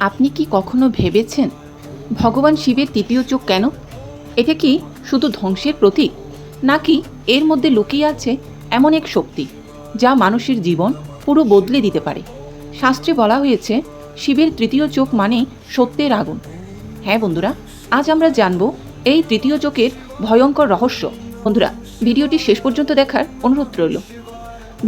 আপনি কি কখনো ভেবেছেন ভগবান শিবের তৃতীয় চোখ কেন? এটা কি শুধু ধ্বংসের প্রতীক, নাকি এর মধ্যে লুকিয়ে আছে এমন এক শক্তি যা মানুষের জীবন পুরো বদলে দিতে পারে? শাস্ত্রে বলা হয়েছে শিবের তৃতীয় চোখ মানে সত্যের আগুন। হ্যাঁ বন্ধুরা, আজ আমরা জানব এই তৃতীয় চোখের ভয়ঙ্কর রহস্য। বন্ধুরা, ভিডিওটি শেষ পর্যন্ত দেখার অনুরোধ রইল।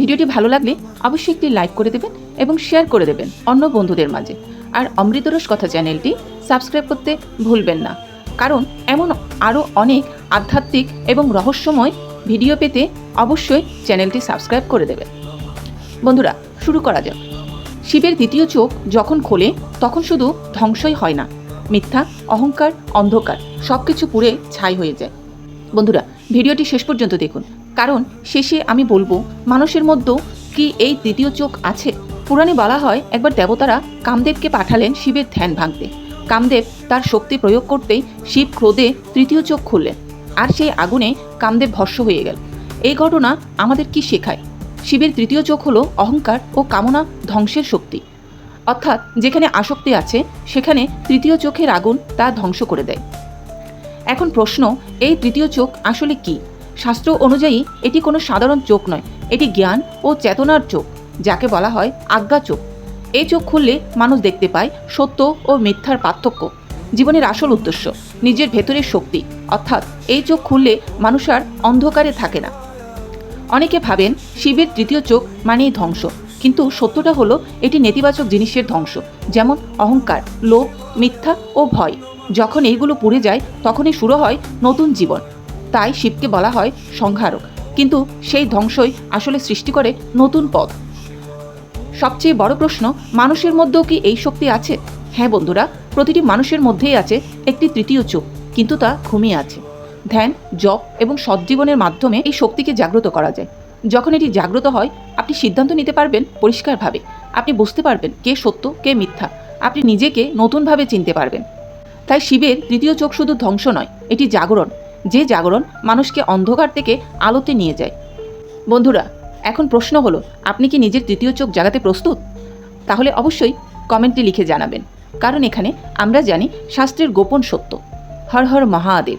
ভিডিওটি ভালো লাগলে অবশ্যই একটি লাইক করে দেবেন এবং শেয়ার করে দেবেন অন্য বন্ধুদের মাঝে। আর অমৃতরস কথা চ্যানেলটি সাবস্ক্রাইব করতে ভুলবেন না, কারণ এমন আরও অনেক আধ্যাত্মিক এবং রহস্যময় ভিডিও পেতে অবশ্যই চ্যানেলটি সাবস্ক্রাইব করে দেবেন। বন্ধুরা, শুরু করা যাক। শিবের দ্বিতীয় চোখ যখন খোলে তখন শুধু ধ্বংসই হয় না, মিথ্যা, অহংকার, অন্ধকার সব কিছু পুড়ে ছাই হয়ে যায়। বন্ধুরা, ভিডিওটি শেষ পর্যন্ত দেখুন, কারণ শেষে আমি বলবো মানুষের মধ্যেও কি এই তৃতীয় চোখ আছে। পুরাণে বলা হয় একবার দেবতারা কামদেবকে পাঠালেন শিবের ধ্যান ভাঙতে। কামদেব তার শক্তি প্রয়োগ করতেই শিব ক্রোধে তৃতীয় চোখ খুললেন, আর সেই আগুনে কামদেব ভস্ম হয়ে গেল। এই ঘটনা আমাদের কি শেখায়? শিবের তৃতীয় চোখ হলো অহংকার ও কামনা ধ্বংসের শক্তি, অর্থাৎ যেখানে আসক্তি আছে সেখানে তৃতীয় চোখের আগুন তা ধ্বংস করে দেয়। এখন প্রশ্ন, এই তৃতীয় চোখ আসলে কি? শাস্ত্র অনুযায়ী এটি কোনো সাধারণ চোখ নয়, এটি জ্ঞান ও চেতনার চোখ, যাকে বলা হয় আজ্ঞা চোখ। এই চোখ খুললে মানুষ দেখতে পায় সত্য ও মিথ্যার পার্থক্য, জীবনের আসল উদ্দেশ্য, নিজের ভেতরের শক্তি। অর্থাৎ এই চোখ খুললে মানুষ আর অন্ধকারে থাকে না। অনেকে ভাবেন শিবের তৃতীয় চোখ মানেই ধ্বংস, কিন্তু সত্যটা হলো এটি নেতিবাচক জিনিসের ধ্বংস, যেমন অহংকার, লোভ, মিথ্যা ও ভয়। যখন এইগুলো পুড়ে যায় তখনই শুরু হয় নতুন জীবন। তাই শিবকে বলা হয় সংহারক, কিন্তু সেই ধ্বংসই আসলে সৃষ্টি করে নতুন পথ। সবচেয়ে বড় প্রশ্ন, মানুষের মধ্যেও কি এই শক্তি আছে? হ্যাঁ বন্ধুরা, প্রতিটি মানুষের মধ্যেই আছে একটি তৃতীয় চোখ, কিন্তু তা ঘুমিয়ে আছে। ধ্যান, জপ এবং সজ্জীবনের মাধ্যমে এই শক্তিকে জাগ্রত করা যায়। যখন এটি জাগ্রত হয়, আপনি সিদ্ধান্ত নিতে পারবেন পরিষ্কারভাবে। আপনি বুঝতে পারবেন কে সত্য, কে মিথ্যা। আপনি নিজেকে নতুনভাবে চিনতে পারবেন। তাই শিবের তৃতীয় চোখ শুধু ধ্বংস নয়, এটি জাগরণ, যে জাগরণ মানুষকে অন্ধকার থেকে আলোতে নিয়ে যায়। বন্ধুরা, এখন প্রশ্ন হলো, আপনি কি নিজের তৃতীয় চোখ জাগাতে প্রস্তুত? তাহলে অবশ্যই কমেন্টে লিখে জানাবেন, কারণ এখানে আমরা জানি শাস্ত্রের গোপন সত্য। হর হর মহাদেব।